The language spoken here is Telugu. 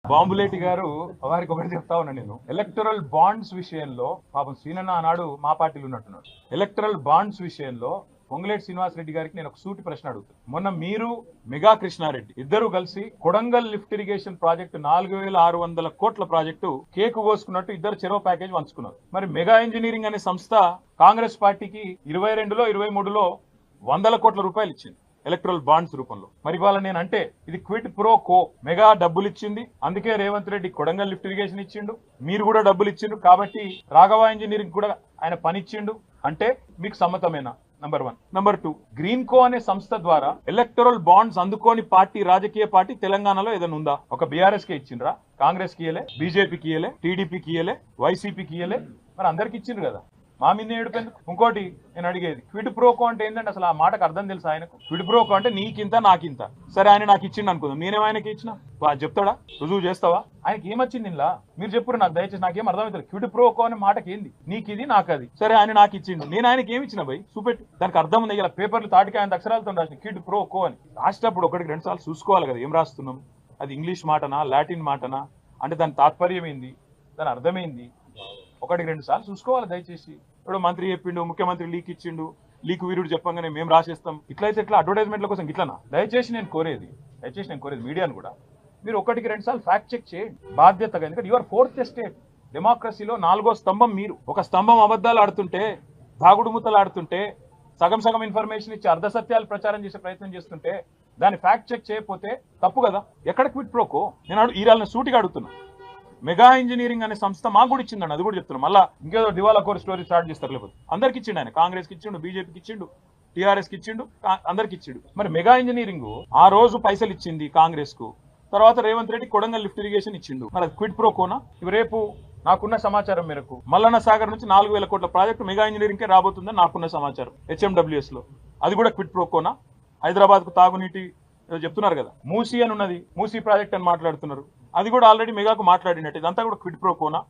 బాంబులేటి గారు వారికి ఒకటి చెప్తా ఉన్నా నేను. ఎలక్టరల్ బాండ్స్ విషయంలో పాపం శ్రీనన్న ఆనాడు మా పార్టీలో ఉన్నట్టున్నాడు. ఎలక్టరల్ బాండ్స్ విషయంలో పొంగులేటి శ్రీనివాసరెడ్డి గారికి నేను ఒక సూటి ప్రశ్న అడుగుతాను. మొన్న మీరు మెగా కృష్ణారెడ్డి ఇద్దరు కలిసి కొడంగల్ లిఫ్ట్ ఇరిగేషన్ ప్రాజెక్టు 4600 కోట్ల ప్రాజెక్టు కేకు కోసుకున్నట్టు ఇద్దరు చెరో ప్యాకేజ్ పంచుకున్నారు. మరి మెగా ఇంజనీరింగ్ అనే సంస్థ కాంగ్రెస్ పార్టీకి 22లో 23లో 100 కోట్ల రూపాయలు ఇచ్చింది ఎలక్ట్రల్ బాండ్స్ రూపంలో. మరి ఇవాళ నేను అంటే ఇది క్విట్ ప్రో కో. మెగా డబ్బులు ఇచ్చింది, అందుకే రేవంత్ రెడ్డి కొడంగల్ లిఫ్ట్ ఇరిగేషన్ ఇచ్చిండు, మీరు కూడా డబ్బులు ఇచ్చిండు, కాబట్టి రాఘవ ఇంజనీరింగ్ కూడా ఆయన పని ఇచ్చిండు అంటే మీకు సమ్మతమేనా? నంబర్ 1. నంబర్ 2, గ్రీన్ కో అనే సంస్థ ద్వారా ఎలక్టరల్ బాండ్స్ అందుకోని పార్టీ, రాజకీయ పార్టీ తెలంగాణలో ఏదైనా ఉందా? ఒక బీఆర్ఎస్ కి ఇచ్చిండ్రా? కాంగ్రెస్ కి ఇయలే, బీజేపీకి ఇయలే, టీడీపీకి ఇయలే, వైసీపీకి ఇయలే, మరి అందరికి ఇచ్చిండ్రు కదా. మా మీద ఏడుపెందుకు? ఇంకోటి నేను అడిగేది, క్విడ్ ప్రోకో అంటే ఏంటంటే అసలు ఆ మాటకు అర్థం తెలుసు ఆయనకు? క్విడ్ ప్రోకో అంటే నీకింత నాకింత. సరే ఆయన నాకు ఇచ్చిండు అనుకుందాం, నేనేం ఆయనకి ఇచ్చిన? చెప్తాడా? రుజువు చేస్తావా? ఆయనకి ఏమొచ్చింది ఇలా? మీరు చెప్పురు నాకు, దయచేసి నాకేం అర్థమవుతుంది. క్విడ్ ప్రోకో అనే మాటకి ఏంది? నీకు ఇది నాకు అది. సరే ఆయన నాకు ఇచ్చిండు, నేను ఆయనకి ఏమి ఇచ్చిన భయ్? చూపెట్టు. దానికి అర్థం ఉంది. ఇలా పేపర్లు తాటికి ఆయన అక్షరాలతో రాసిన క్విడ్ ప్రోకో అని రాసేటప్పుడు 1-2 సార్లు చూసుకోవాలి కదా ఏం రాస్తున్నాం. అది ఇంగ్లీష్ మాటనా, లాటిన్ మాటనా, అంటే దాని తాత్పర్యం ఏంది, దాని అర్థమైంది, 1-2 సార్లు చూసుకోవాలి దయచేసి. ఇప్పుడు మంత్రి చెప్పిండు, ముఖ్యమంత్రి లీక్ ఇచ్చిండు, లీక్ వీరుడు చెప్పంగానే మేము రాసేస్తాం, ఇట్లయితే ఇట్లా అడ్వర్టైజ్మెంట్ల కోసం ఇట్లనా? దయచేసి నేను కోరేది మీడియాను కూడా, మీరు 1-2 సార్లు ఫ్యాక్ట్ చెక్ చేయండి బాధ్యతగా. ఎందుకంటే యువర్ 4th ఎస్టేట్, డెమోక్రసీలో 4వ స్తంభం మీరు. ఒక స్తంభం అబద్ధాలు ఆడుతుంటే, దాగుడు ముత్తలు ఆడుతుంటే, సగం ఇన్ఫర్మేషన్ ఇచ్చి అర్ధ సత్యాలు ప్రచారం చేసే ప్రయత్నం చేస్తుంటే దాన్ని ఫ్యాక్ట్ చెక్ చేయకపోతే తప్పు కదా. ఎక్కడ క్విట్ ప్రోకో? నేను ఈరాళ్ళని సూటిగా అడుగుతున్నా. మెగా ఇంజనీరింగ్ అనే సంస్థ మాకు కూడా ఇచ్చిందండి, అది కూడా చెప్తున్నాం. మళ్ళీ ఇంకేదో దివాలా కోర్ స్టోరీ స్టార్ట్ చేస్తారు. లేకపోతే అందరికి ఇచ్చిండు ఆయన. కాంగ్రెస్కి ఇచ్చిండు, బీజేపీకి ఇచ్చిండు, టీఆర్ఎస్కి ఇచ్చిండు, అందరికి ఇచ్చిండు. మరి మెగా ఇంజనీరింగ్ ఆ రోజు పైసలు ఇచ్చింది కాంగ్రెస్ కు, తర్వాత రేవంత్ రెడ్డి కొడంగల్ లిఫ్ట్ ఇరిగేషన్ ఇచ్చిండు. మరి అది క్విట్ ప్రోకోనా? రేపు నాకున్న సమాచారం మేరకు మల్లన్న సాగర్ నుంచి 4000 కోట్ల ప్రాజెక్టు మెగా ఇంజనీరింగ్ కే రాబోతుందని నాకున్న సమాచారం HMWS లో. అది కూడా క్విట్ ప్రోకోనా? హైదరాబాద్ కు తాగునీటి చెప్తున్నారు కదా, మూసీ అని ఉన్నది, మూసీ ప్రాజెక్ట్ అని మాట్లాడుతున్నారు, అది కూడా ఆల్రెడీ మెగాకు మాట్లాడినట్టు. ఇదంతా కూడా క్విట్ ప్రోకోనా?